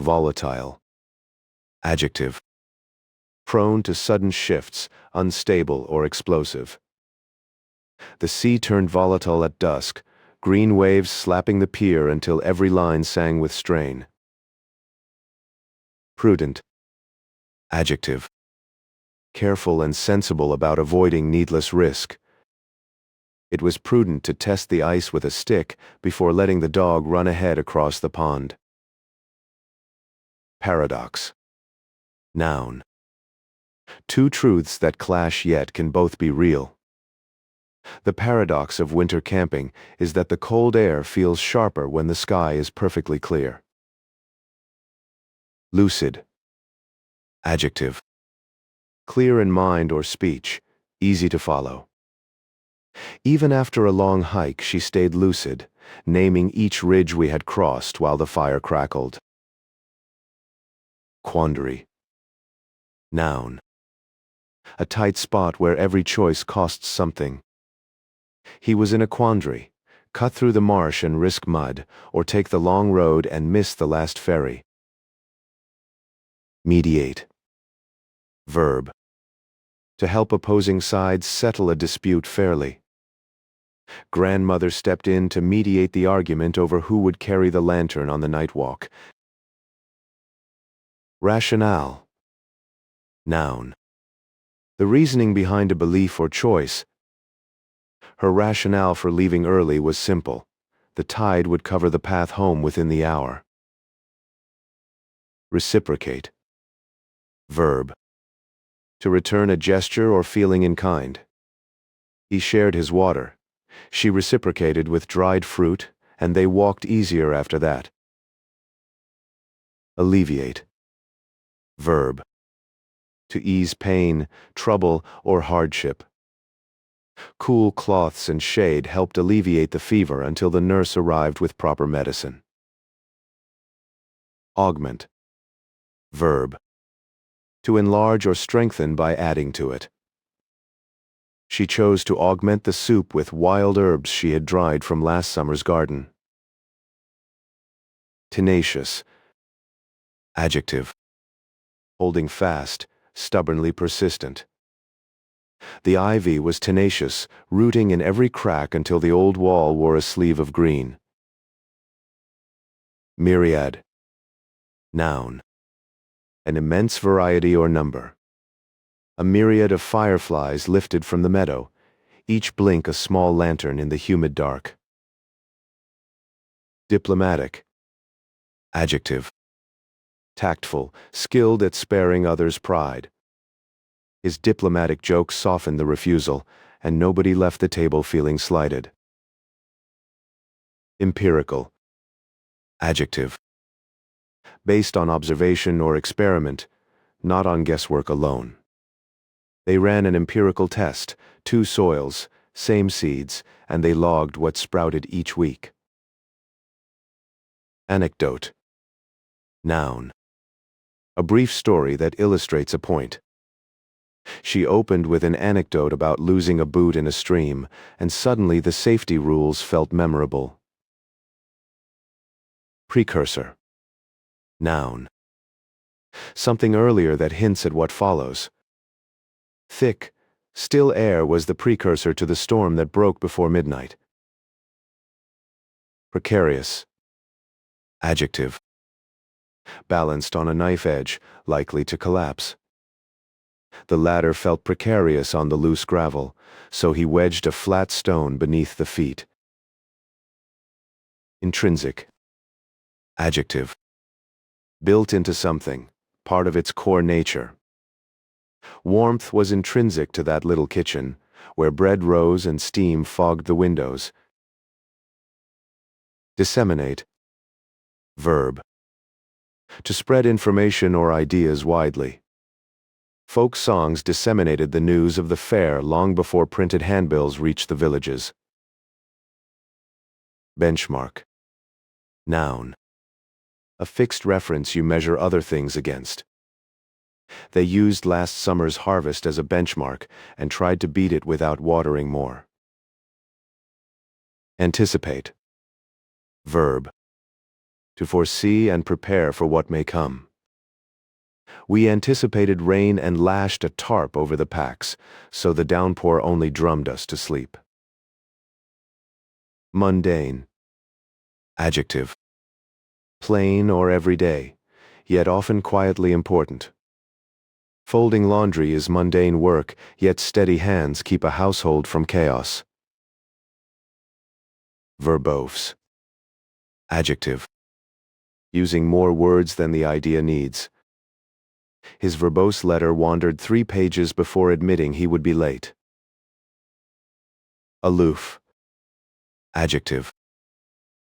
Volatile. Adjective. Prone to sudden shifts, unstable or explosive. The sea turned volatile at dusk, green waves slapping the pier until every line sang with strain. Prudent. Adjective. Careful and sensible about avoiding needless risk. It was prudent to test the ice with a stick before letting the dog run ahead across the pond. Paradox. Noun. Two truths that clash yet can both be real. The paradox of winter camping is that the cold air feels sharper when the sky is perfectly clear. Lucid. Adjective. Clear in mind or speech, easy to follow. Even after a long hike, she stayed lucid, naming each ridge we had crossed while the fire crackled. Quandary. Noun. A tight spot where every choice costs something. He was in a quandary: cut through the marsh and risk mud, or take the long road and miss the last ferry. Mediate. Verb. To help opposing sides settle a dispute fairly. Grandmother stepped in to mediate the argument over who would carry the lantern on the night walk. Rationale. Noun. The reasoning behind a belief or choice. Her rationale for leaving early was simple: the tide would cover the path home within the hour. Reciprocate. Verb. To return a gesture or feeling in kind. He shared his water. She reciprocated with dried fruit, and they walked easier after that. Alleviate. Verb. To ease pain, trouble, or hardship. Cool cloths and shade helped alleviate the fever until the nurse arrived with proper medicine. Augment. Verb. To enlarge or strengthen by adding to it. She chose to augment the soup with wild herbs she had dried from last summer's garden. Tenacious. Adjective. Holding fast, stubbornly persistent. The ivy was tenacious, rooting in every crack until the old wall wore a sleeve of green. Myriad. Noun. An immense variety or number. A myriad of fireflies lifted from the meadow, each blink a small lantern in the humid dark. Diplomatic. Adjective. Tactful, skilled at sparing others' pride. His diplomatic joke softened the refusal, and nobody left the table feeling slighted. Empirical. Adjective. Based on observation or experiment, not on guesswork alone. They ran an empirical test, 2 soils, same seeds, and they logged what sprouted each week. Anecdote. Noun. A brief story that illustrates a point. She opened with an anecdote about losing a boot in a stream, and suddenly the safety rules felt memorable. Precursor. Noun. Something earlier that hints at what follows. Thick, still air was the precursor to the storm that broke before midnight. Precarious. Adjective. Balanced on a knife edge, likely to collapse. The ladder felt precarious on the loose gravel, so he wedged a flat stone beneath the feet. Intrinsic. Adjective. Built into something, part of its core nature. Warmth was intrinsic to that little kitchen, where bread rose and steam fogged the windows. Disseminate. Verb. To spread information or ideas widely. Folk songs disseminated the news of the fair long before printed handbills reached the villages. Benchmark. Noun. A fixed reference you measure other things against. They used last summer's harvest as a benchmark and tried to beat it without watering more. Anticipate. Verb. to foresee and prepare for what may come. We anticipated rain and lashed a tarp over the packs, so the downpour only drummed us to sleep. Mundane. Adjective. Plain or everyday, yet often quietly important. Folding laundry is mundane work, yet steady hands keep a household from chaos. Verbose. Adjective. Using more words than the idea needs. His verbose letter wandered 3 pages before admitting he would be late. Aloof. Adjective.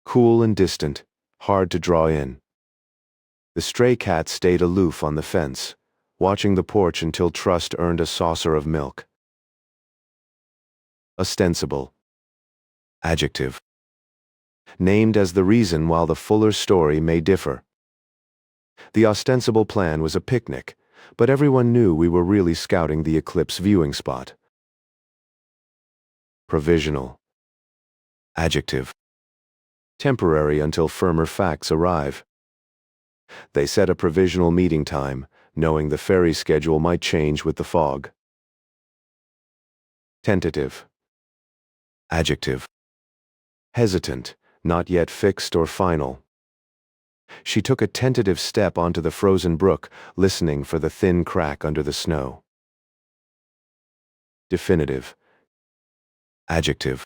Cool and distant, hard to draw in. The stray cat stayed aloof on the fence, watching the porch until Trust earned a saucer of milk. Ostensible. Adjective. Named as the reason while the fuller story may differ. The ostensible plan was a picnic, but everyone knew we were really scouting the eclipse viewing spot. Provisional. Adjective. Temporary until firmer facts arrive. They set a provisional meeting time, knowing the ferry schedule might change with the fog. Tentative. Adjective. Hesitant, not yet fixed or final. She took a tentative step onto the frozen brook, listening for the thin crack under the snow. Definitive. Adjective.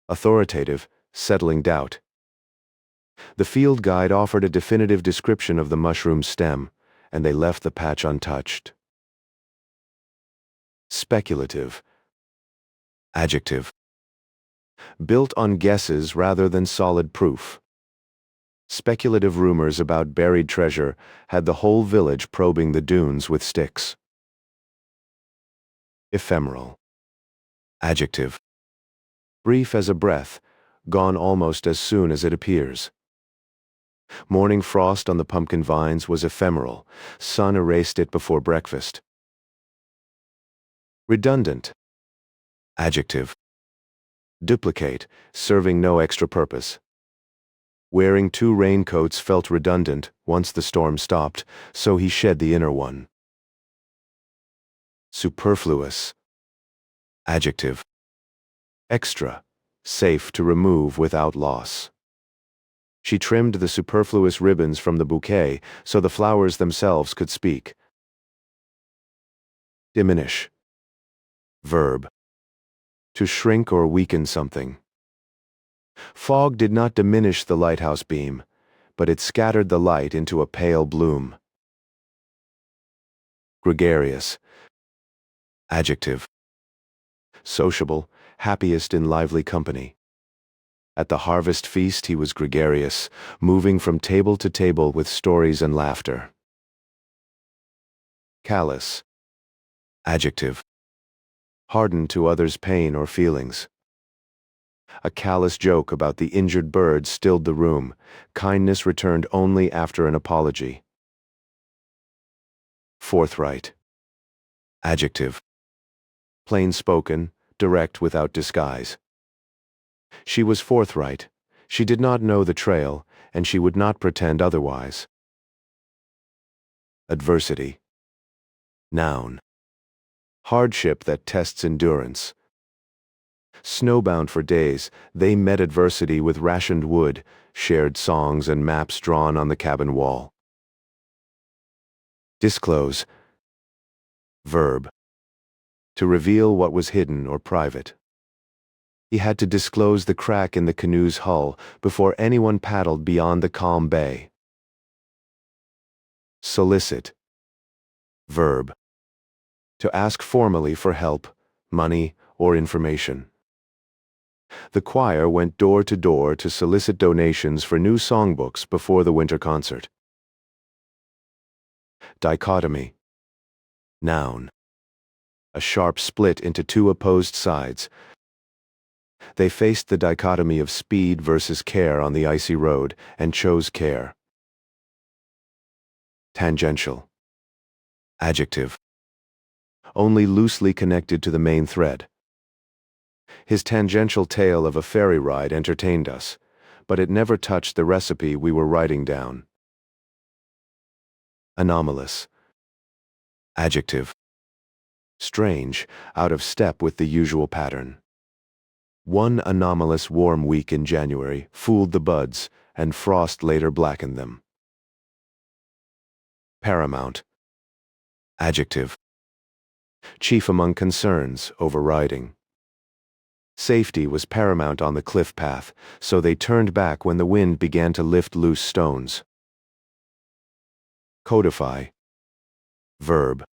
Authoritative, settling doubt. The field guide offered a definitive description of the mushroom stem, and they left the patch untouched. Speculative. Adjective. Built on guesses rather than solid proof. Speculative rumors about buried treasure had the whole village probing the dunes with sticks. Ephemeral. Adjective. Brief as a breath, gone almost as soon as it appears. Morning frost on the pumpkin vines was ephemeral. Sun erased it before breakfast. Redundant. Adjective. Duplicate, serving no extra purpose. Wearing 2 raincoats felt redundant once the storm stopped, so he shed the inner one. Superfluous. Adjective. Extra, safe to remove without loss. She trimmed the superfluous ribbons from the bouquet so the flowers themselves could speak. Diminish. Verb. To shrink or weaken something. Fog did not diminish the lighthouse beam, but it scattered the light into a pale bloom. Gregarious. Adjective. Sociable, happiest in lively company. At the harvest feast he was gregarious, moving from table to table with stories and laughter. Callous. Adjective. Hardened to others' pain or feelings. A callous joke about the injured bird stilled the room. Kindness returned only after an apology. Forthright. Adjective. Plain-spoken, direct without disguise. She was forthright. She did not know the trail, and she would not pretend otherwise. Adversity. Noun. Hardship that tests endurance. Snowbound for days, they met adversity with rationed wood, shared songs and maps drawn on the cabin wall. Disclose. Verb. To reveal what was hidden or private. He had to disclose the crack in the canoe's hull before anyone paddled beyond the calm bay. Solicit. Verb. To ask formally for help, money, or information. The choir went door to door to solicit donations for new songbooks before the winter concert. Dichotomy. Noun. A sharp split into 2 opposed sides. They faced the dichotomy of speed versus care on the icy road and chose care. Tangential. Adjective. Only loosely connected to the main thread. His tangential tale of a ferry ride entertained us, but it never touched the recipe we were writing down. Anomalous. Adjective. Strange, out of step with the usual pattern. One anomalous warm week in January fooled the buds, and frost later blackened them. Paramount. Adjective. Chief among concerns, overriding. Safety was paramount on the cliff path, so they turned back when the wind began to lift loose stones. Codify. Verb.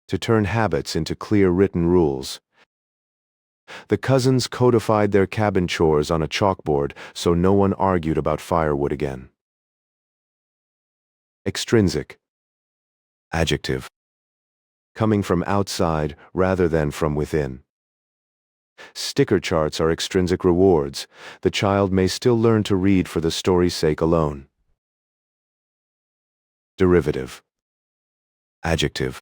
To turn habits into clear written rules. The cousins codified their cabin chores on a chalkboard so no one argued about firewood again. Extrinsic. Adjective. Coming from outside rather than from within. Sticker charts are extrinsic rewards. The child may still learn to read for the story's sake alone. Derivative. Adjective.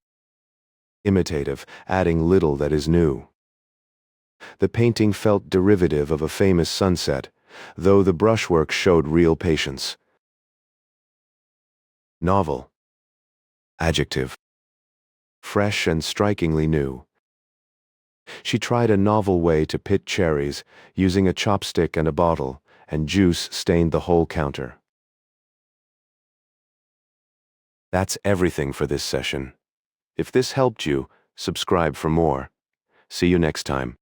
Imitative, adding little that is new. The painting felt derivative of a famous sunset, though the brushwork showed real patience. Novel. Adjective. Fresh and strikingly new. She tried a novel way to pit cherries, using a chopstick and a bottle, and juice stained the whole counter. That's everything for this session. If this helped you, subscribe for more. See you next time.